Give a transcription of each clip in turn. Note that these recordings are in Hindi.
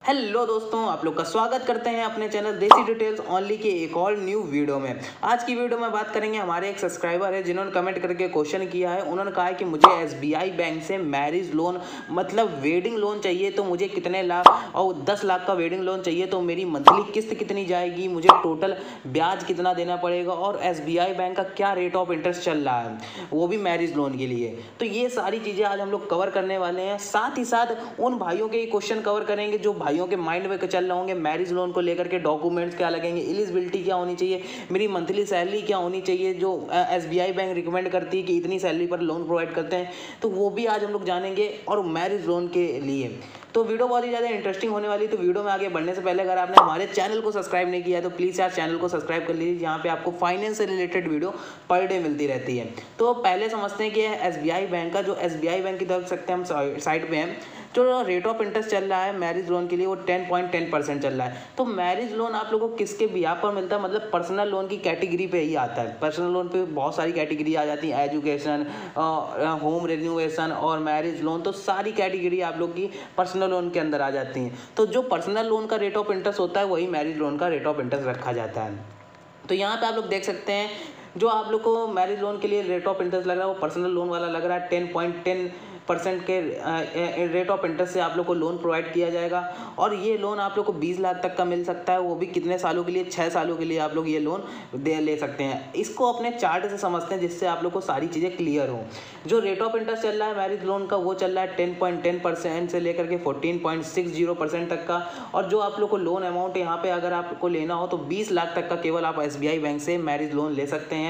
हेलो दोस्तों, आप लोग का स्वागत करते हैं अपने चैनल देसी डिटेल्स ओनली के एक और न्यू वीडियो में। आज की वीडियो में बात करेंगे, हमारे एक सब्सक्राइबर है जिन्होंने कमेंट करके क्वेश्चन किया है। उन्होंने कहा है कि मुझे एसबीआई बैंक से मैरिज लोन मतलब वेडिंग लोन चाहिए, तो मुझे कितने लाख और 10 लाख का वेडिंग लोन चाहिए, तो मेरी मंथली किस्त कितनी जाएगी, मुझे टोटल ब्याज कितना देना पड़ेगा और एसबीआई बैंक का क्या रेट ऑफ इंटरेस्ट चल रहा है, वो भी मैरिज लोन के लिए। तो ये सारी चीज़ें आज हम लोग कवर करने वाले हैं। साथ ही साथ उन भाइयों के क्वेश्चन कवर करेंगे जो भाइयों के माइंड में चल रहे होंगे, मैरिज लोन को लेकर के डॉक्यूमेंट्स क्या लगेंगे, एलिजिबिलिटी क्या होनी चाहिए, मेरी मंथली सैलरी क्या होनी चाहिए, जो एसबीआई बैंक रिकमेंड करती है कि इतनी सैलरी पर लोन प्रोवाइड करते हैं, तो वो भी आज हम लोग जानेंगे। और मैरिज लोन के लिए तो वीडियो बहुत ही ज़्यादा इंटरेस्टिंग होने वाली है। तो वीडियो में आगे बढ़ने से पहले अगर आपने हमारे चैनल को सब्सक्राइब नहीं किया है तो प्लीज़ यार चैनल को सब्सक्राइब कर लीजिए, जहाँ पे आपको फाइनेंस से रिलेटेड वीडियो पर डे मिलती रहती है। तो पहले समझते हैं कि एसबीआई बैंक का, जो एसबीआई बैंक की देख सकते हैं हम साइड पे हैं, जो रेट ऑफ इंटरेस्ट चल रहा है मैरिज लोन के लिए वो 10.10% चल रहा है। तो मैरिज लोन आप लोगों को किसके बिहाफ पर मिलता है, मतलब पर्सनल लोन की कैटेगरी पे ही आता है। पर्सनल लोन पे बहुत सारी कैटेगरी आ जाती है, एजुकेशन, होम रिन्यूएशन और मैरिज लोन, तो सारी कैटेगरी आप लोग की पर्सनल लोन के अंदर आ जाती हैं। तो जो पर्सनल लोन का रेट ऑफ इंटरेस्ट होता है वही मैरिज लोन का रेट ऑफ इंटरेस्ट रखा जाता है। तो यहाँ पे आप लोग देख सकते हैं, जो आप लोग को मैरिज लोन के लिए रेट ऑफ इंटरेस्ट लग रहा है वो पर्सनल लोन वाला लग रहा है। 10.10% के रेट ऑफ इंटरेस्ट से आप लोग को लोन प्रोवाइड किया जाएगा। और ये लोन आप लोग को 20 लाख तक का मिल सकता है, वो भी कितने सालों के लिए, 6 सालों के लिए आप लोग ये लोन ले सकते हैं। इसको अपने चार्ट से समझते हैं जिससे आप लोग को सारी चीज़ें क्लियर हो। जो रेट ऑफ इंटरेस्ट चल रहा है मैरिज लोन का वो चल रहा है 10.10% से लेकर के 14.60% तक का। और जो आप लोग को लोन अमाउंट यहाँ पे अगर आपको लेना हो तो 20 लाख तक का केवल आप एसबीआई बैंक से मैरिज लोन ले सकते हैं।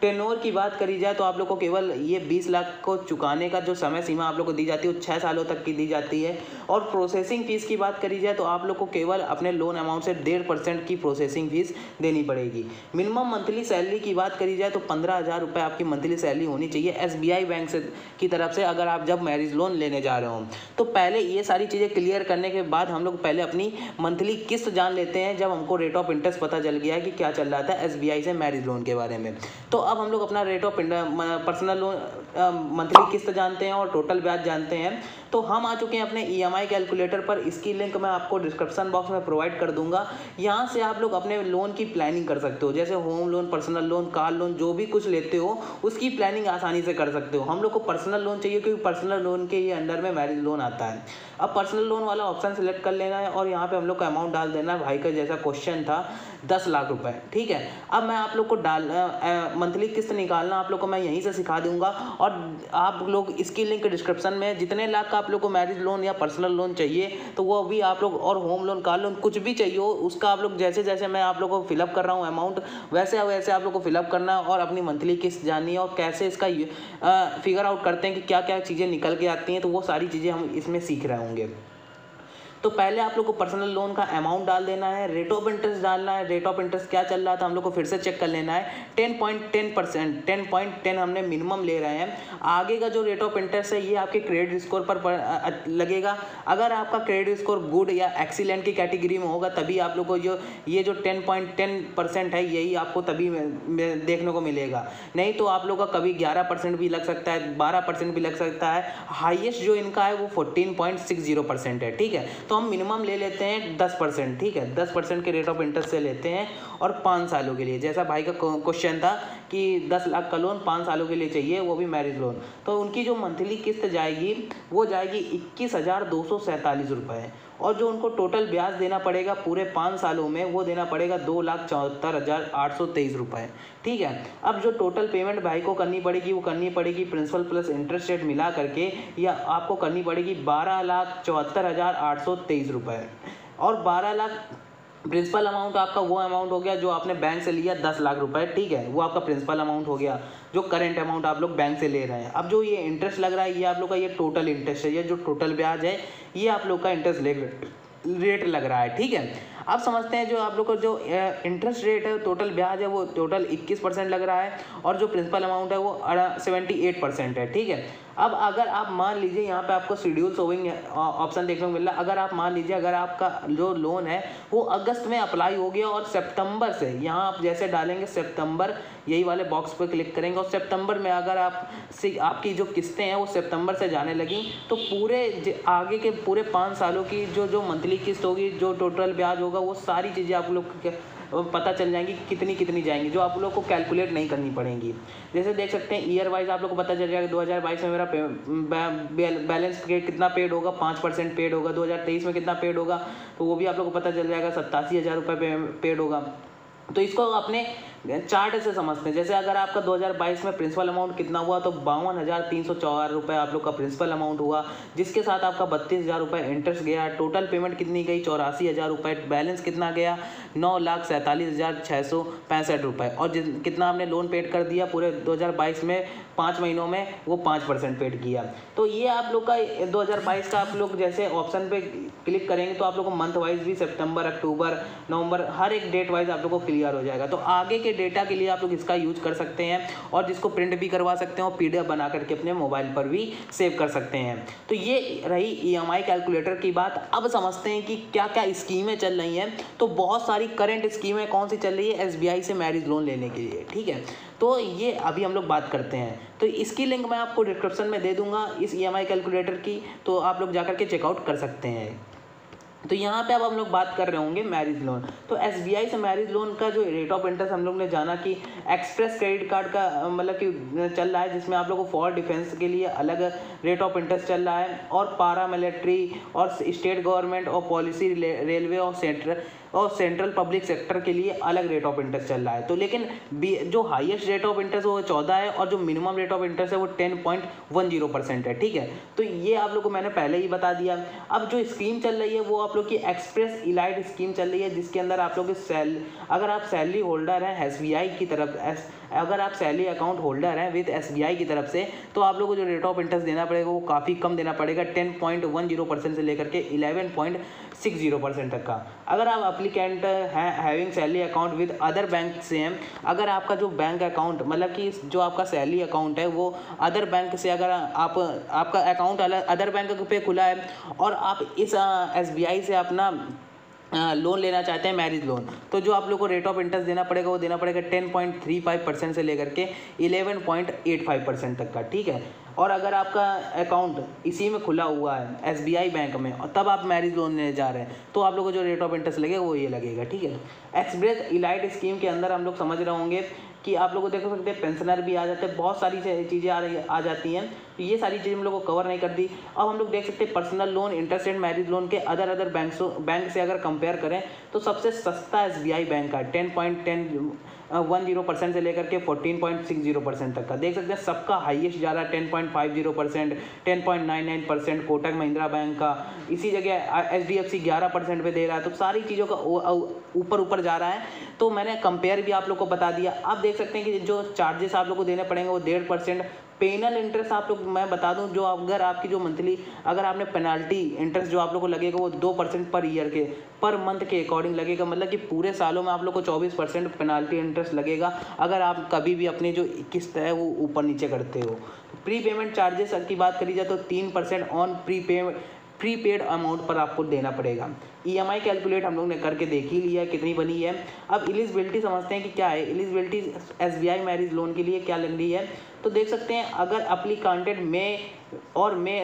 टेन्योर की बात करी जाए तो आप लोग को केवल ये 20 लाख को चुकाने का जो समय सीमा आप लोग को दी जाती है वो 6 सालों तक की दी जाती है। और प्रोसेसिंग फीस की बात करी जाए तो आप लोग को केवल अपने लोन अमाउंट से 1.5% की प्रोसेसिंग फीस देनी पड़ेगी। मिनिमम मंथली सैलरी की बात करी जाए तो 15,000 रुपये आपकी मंथली सैलरी होनी चाहिए एसबीआई बैंक से की तरफ से, अगर आप जब मैरिज लोन लेने जा रहे हो। तो पहले ये सारी चीज़ें क्लियर करने के बाद हम लोग पहले अपनी मंथली किस्त जान लेते हैं, जब हमको रेट ऑफ इंटरेस्ट पता चल गया है कि क्या चल रहा था एसबीआई से मैरिज लोन के बारे में। तो अब हम लोग अपना rate of personal loan monthly किस्त जानते हैं और टोटल ब्याज जानते हैं। तो हम आ चुके हैं अपने ईएमआई कैलकुलेटर पर। इसकी लिंक मैं आपको डिस्क्रिप्शन बॉक्स में प्रोवाइड कर दूंगा। यहाँ से आप लोग अपने लोन की प्लानिंग कर सकते हो, जैसे home loan, personal loan, car loan, जो भी कुछ लेते हो उसकी प्लानिंग आसानी से कर सकते हो। हम लोग को पर्सनल लोन चाहिए क्योंकि पर्सनल लोन के ये अंडर में मैरिज लोन आता है। अब पर्सनल लोन वाला ऑप्शन सेलेक्ट कर लेना है और यहाँ पे हम लोग को अमाउंट डाल देना है। भाई का जैसा क्वेश्चन था 10 लाख रुपए, ठीक है। अब मैं आप लोग को मंथली किस्त निकालना आप लोग को मैं यहीं से सिखा दूंगा। और आप लोग इसकी लिंक डिस्क्रिप्शन में, जितने लाख का आप लोग को मैरिज लोन या पर्सनल लोन चाहिए तो वो भी आप लोग, और होम लोन, कार लोन, कुछ भी चाहिए हो उसका आप लोग जैसे जैसे मैं आप लोग को फिलअप कर रहा हूँ अमाउंट, वैसे वैसे आप लोग को फिलअप करना है और अपनी मंथली किस्त जाननी है और कैसे इसका फिगर आउट करते हैं कि क्या क्या चीज़ें निकल के आती हैं। तो वो सारी चीज़ें हम इसमें सीख रहे होंगे। तो पहले आप लोग को पर्सनल लोन का अमाउंट डाल देना है, रेट ऑफ इंटरेस्ट डालना है। रेट ऑफ इंटरेस्ट क्या चल रहा था हम लोग को फिर से चेक कर लेना है। 10.10%, 10.10 हमने मिनिमम ले रहे हैं। आगे का जो रेट ऑफ इंटरेस्ट है ये आपके क्रेडिट स्कोर पर लगेगा। अगर आपका क्रेडिट स्कोर गुड या एक्सीलेंट की कैटेगरी में होगा तभी आप लोग को जो 10.10% है यही आपको तभी देखने को मिलेगा। नहीं तो आप लोग का कभी 11% भी लग सकता है, 12% भी लग सकता है। हाईएस्ट जो इनका है वो 14.60% है, ठीक है। तो हम मिनिमम ले लेते हैं 10%, ठीक है। 10% के रेट ऑफ इंटरेस्ट से लेते हैं और 5 सालों के लिए, जैसा भाई का क्वेश्चन था कि 10 लाख का लोन 5 सालों के लिए चाहिए, वो भी मैरिज लोन। तो उनकी जो मंथली किस्त जाएगी वो जाएगी 21,247 रुपये। और जो उनको टोटल ब्याज देना पड़ेगा पूरे 5 सालों में वो देना पड़ेगा 2,74,823 रुपये, ठीक है। अब जो टोटल पेमेंट भाई को करनी पड़ेगी वो करनी पड़ेगी प्रिंसिपल प्लस इंटरेस्ट रेट मिला करके, या आपको करनी पड़ेगी 12,74,823 रुपये। और 12 लाख प्रिंसिपल अमाउंट आपका वो अमाउंट हो गया जो आपने बैंक से लिया 10 लाख रुपए, ठीक है। वो आपका प्रिंसिपल अमाउंट हो गया जो करंट अमाउंट आप लोग बैंक से ले रहे हैं। अब जो ये इंटरेस्ट लग रहा है ये आप लोग का ये टोटल इंटरेस्ट है, ये जो टोटल ब्याज है ये आप लोग का इंटरेस्ट रेट लग रहा है, ठीक है। अब समझते हैं जो आप लोग को जो इंटरेस्ट रेट है, टोटल ब्याज है वो टोटल 21% लग रहा है और जो प्रिंसिपल अमाउंट है वो 78% है। ठीक है, अब अगर आप मान लीजिए यहाँ पे आपको शेड्यूल शोइंग ऑप्शन देखने को मिल रहा है। अगर आप मान लीजिए अगर आपका जो लोन है वो अगस्त में अप्लाई हो गया और सितंबर से, यहाँ आप जैसे डालेंगे सितंबर, यही वाले बॉक्स पर क्लिक करेंगे और सितंबर में अगर आपकी जो किस्तें हैं वो सितंबर से जाने लगी तो पूरे आगे के पूरे 5 सालों की जो मंथली किस्त होगी, जो टोटल ब्याज होगा, वो सारी चीज़ें आप लोग पता चल जाएंगी कितनी कितनी जाएंगी, जो आप लोग को कैलकुलेट नहीं करनी पड़ेंगी। जैसे देख सकते हैं ईयर वाइज आप लोग को पता चल जाएगा 2022 में मेरा बैलेंस कितना पेड होगा, 5% पेड होगा। 2023 में कितना पेड होगा तो वो भी आप लोग को पता चल जाएगा, 87,000 रुपये पेड होगा। तो इसको अपने चार्ट से समझते हैं। जैसे अगर आपका 2022 में प्रिंसिपल अमाउंट कितना हुआ तो 52,304 रुपये आप लोग का प्रिंसिपल अमाउंट हुआ, जिसके साथ आपका 32,000 रुपये इंटरेस्ट गया। टोटल पेमेंट कितनी गई, 84,000 रुपये। बैलेंस कितना गया, 9,47,665 रुपये। और कितना आपने लोन पेड कर दिया पूरे 2022 में, 5 महीनों में वो 5% पेड किया। तो ये आप लोग का 2022 का आप लोग जैसे ऑप्शन पे क्लिक करेंगे तो आप लोग को मंथ वाइज भी सितंबर, अक्टूबर, नवंबर हर एक डेट वाइज आप लोग को क्लियर हो जाएगा। तो आगे के डेटा के लिए आप लोग इसका यूज कर सकते हैं और जिसको प्रिंट भी करवा सकते हैं और PDF बना करके अपने मोबाइल पर भी सेव कर सकते हैं। तो ये रही EMI कैलकुलेटर की बात। अब समझते हैं कि क्या क्या स्कीमें चल रही हैं। तो बहुत सारी करंट स्कीमें कौन सी चल रही है SBI से मैरिज लोन लेने के लिए। ठीक है, तो ये अभी हम लोग बात करते हैं। तो इसकी लिंक मैं आपको डिस्क्रिप्शन में दे दूंगा इस EMI कैलकुलेटर की, तो आप लोग जाकर के चेकआउट कर सकते हैं। तो यहाँ पे अब हम लोग बात कर रहे होंगे मैरिज लोन। तो SBI से मैरिज लोन का जो रेट ऑफ इंटरेस्ट हम लोग ने जाना कि एक्सप्रेस क्रेडिट कार्ड का मतलब कि चल रहा है, जिसमें आप लोगों को फॉर डिफेंस के लिए अलग रेट ऑफ इंटरेस्ट चल रहा है और पारा मिलिट्री और स्टेट गवर्नमेंट और पॉलिसी रेलवे और सेंट्रल पब्लिक सेक्टर के लिए अलग रेट ऑफ इंटरेस्ट चल रहा है। तो लेकिन जो हाईएस्ट रेट ऑफ इंटरेस्ट वो 14 है और जो मिनिमम रेट ऑफ इंटरेस्ट है वो 10.10% है। ठीक है, तो ये आप लोग को मैंने पहले ही बता दिया। अब जो स्कीम चल रही है वो आप लोग की एक्सप्रेस इलाइट स्कीम चल रही है, जिसके अंदर आप लोग अगर आप सैलरी होल्डर हैं SBI की तरफ, अगर आप सैलरी अकाउंट होल्डर हैं विद SBI की तरफ से, तो आप लोग को जो रेट ऑफ इंटरेस्ट देना पड़ेगा वो काफ़ी कम देना पड़ेगा, 10.10% से लेकर के 11.60% तक का। अगर आप एप्लीकेंट हैं having salary account with other bank से हैं, अगर आपका जो बैंक अकाउंट मतलब कि जो आपका सैलरी अकाउंट है वो अदर बैंक से, अगर आपका अकाउंट अदर बैंक पे खुला है और आप इस SBI से अपना लोन लेना चाहते हैं मैरिज लोन, तो जो आप लोग को रेट ऑफ इंटरेस्ट देना पड़ेगा वो देना पड़ेगा 10.35% से लेकर के 11.85% तक का। ठीक है, और अगर आपका अकाउंट इसी में खुला हुआ है SBI बैंक में और तब आप मैरिज लोन लेने जा रहे हैं तो आप लोगों को जो रेट ऑफ इंटरेस्ट लगेगा वो ये लगेगा। ठीक है, एक्सप्रेस इलाइट स्कीम के अंदर हम लोग समझ रहे होंगे कि आप लोग को देख सकते हैं पेंशनर भी आ जाते हैं, बहुत सारी चीज़ें आ जाती हैं। तो ये सारी चीज़ें हम लोग को कवर नहीं कर दी। अब हम लोग देख सकते हैं personal loan, interest and marriage loan के अदर बैंक से अगर कंपेयर करें तो सबसे सस्ता SBI बैंक का 10.10% से लेकर के 14.60% तक का। देख सकते हैं सबका हाईएस्ट जा रहा है 10.50%, 10.99%। कोटक महिंद्रा बैंक का इसी जगह HDFC 11% पे दे रहा है। तो सारी चीज़ों का ऊपर जा रहा है। तो मैंने कंपेयर भी आप लोग को बता दिया। आप देख सकते हैं कि जो चार्जेस आप लोग को देने पड़ेंगे वो 1.5%। पेनल इंटरेस्ट आप लोग मैं बता दूं, जो अगर आपकी जो मंथली अगर आपने पेनाल्टी इंटरेस्ट जो आप लोग को लगेगा वो 2% पर ईयर के पर मंथ के अकॉर्डिंग लगेगा, मतलब कि पूरे सालों में आप लोग को 24% पेनाल्टी इंटरेस्ट लगेगा अगर आप कभी भी अपनी जो किस्त है वो ऊपर नीचे करते हो। प्री पेमेंट चार्जेस की बात करी जाए तो 3% ऑन प्रीपेड अमाउंट पर आपको देना पड़ेगा। EMI कैलकुलेट हम लोग ने करके देख ही लिया कितनी बनी है। अब एलिजिबिलिटी समझते हैं कि क्या है एलिजिबिलिटी SBI मैरिज लोन के लिए क्या लग रही है। तो देख सकते हैं अगर अप्लीकांटेड may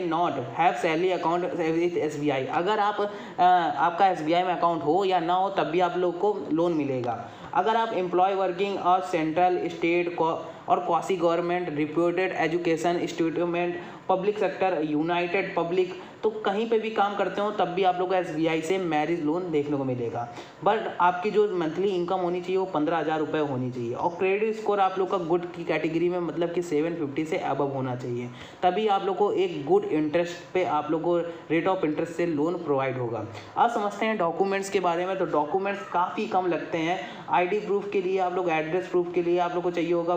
not have salary account with SBI, अगर आपका SBI में अकाउंट हो या ना हो तब भी आप लोग को लोन मिलेगा। अगर आप एम्प्लॉय वर्किंग और सेंट्रल स्टेट और quasi government reputed education institute public sector United public, तो कहीं पे भी काम करते हो तब भी आप लोग को SBI से मैरिज लोन देखने को मिलेगा। बट आपकी जो मंथली इनकम होनी चाहिए वो 15,000 रुपये होनी चाहिए और क्रेडिट स्कोर आप लोग का गुड की कैटेगरी में मतलब कि 750 से अबव होना चाहिए, तभी आप लोग को एक गुड इंटरेस्ट पे आप लोग को रेट ऑफ इंटरेस्ट से लोन प्रोवाइड होगा। अब समझते हैं डॉक्यूमेंट्स के बारे में। तो डॉक्यूमेंट्स काफ़ी कम लगते हैं। ID प्रूफ के लिए आप लोग, एड्रेस प्रूफ के लिए आप लोग को चाहिए होगा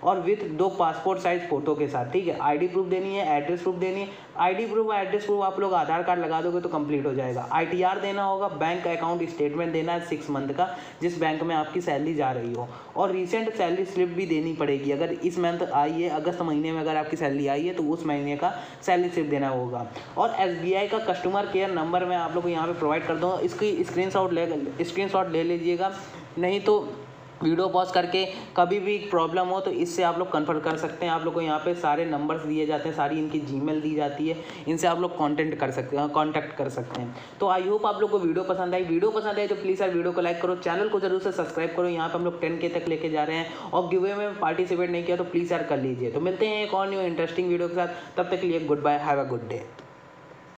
और विथ 2 पासपोर्ट साइज फ़ोटो के साथ। ठीक है, ID प्रूफ देनी है, एड्रेस प्रूफ देनी है। ID प्रूफ और एड्रेस प्रूफ आप लोग आधार कार्ड लगा दोगे तो कंप्लीट हो जाएगा। ITR देना होगा, बैंक अकाउंट स्टेटमेंट देना है 6 मंथ का, जिस बैंक में आपकी सैलरी जा रही हो, और रिसेंट सैलरी स्लिप भी देनी पड़ेगी। अगर इस मंथ आई है, अगस्त महीने में अगर आपकी सैलरी आई है तो उस महीने का सैलरी स्लिप देना होगा। और SBI का कस्टमर केयर नंबर मैं आप लोग को यहाँ पे प्रोवाइड कर दूँगा, इसकी स्क्रीनशॉट ले लीजिएगा, नहीं तो वीडियो पॉज करके कभी भी प्रॉब्लम हो तो इससे आप लोग कन्फर्म कर सकते हैं। आप लोग को यहाँ पे सारे नंबर्स दिए जाते हैं, सारी इनकी जीमेल दी जाती है, इनसे आप लोग कांटेक्ट कर सकते हैं। तो आई होप आप लोग को वीडियो पसंद आई तो प्लीज़ यार वीडियो को लाइक करो, चैनल को जरूर से सब्सक्राइब करो। यहाँ पे हम लोग 10K तक लेके जा रहे हैं और गिवे में पार्टिसिपेट नहीं किया तो प्लीज़ यार कर लीजिए। तो मिलते हैं एक और न्यू इंटरेस्टिंग वीडियो के साथ, तब तक के लिए goodbye, have a good day.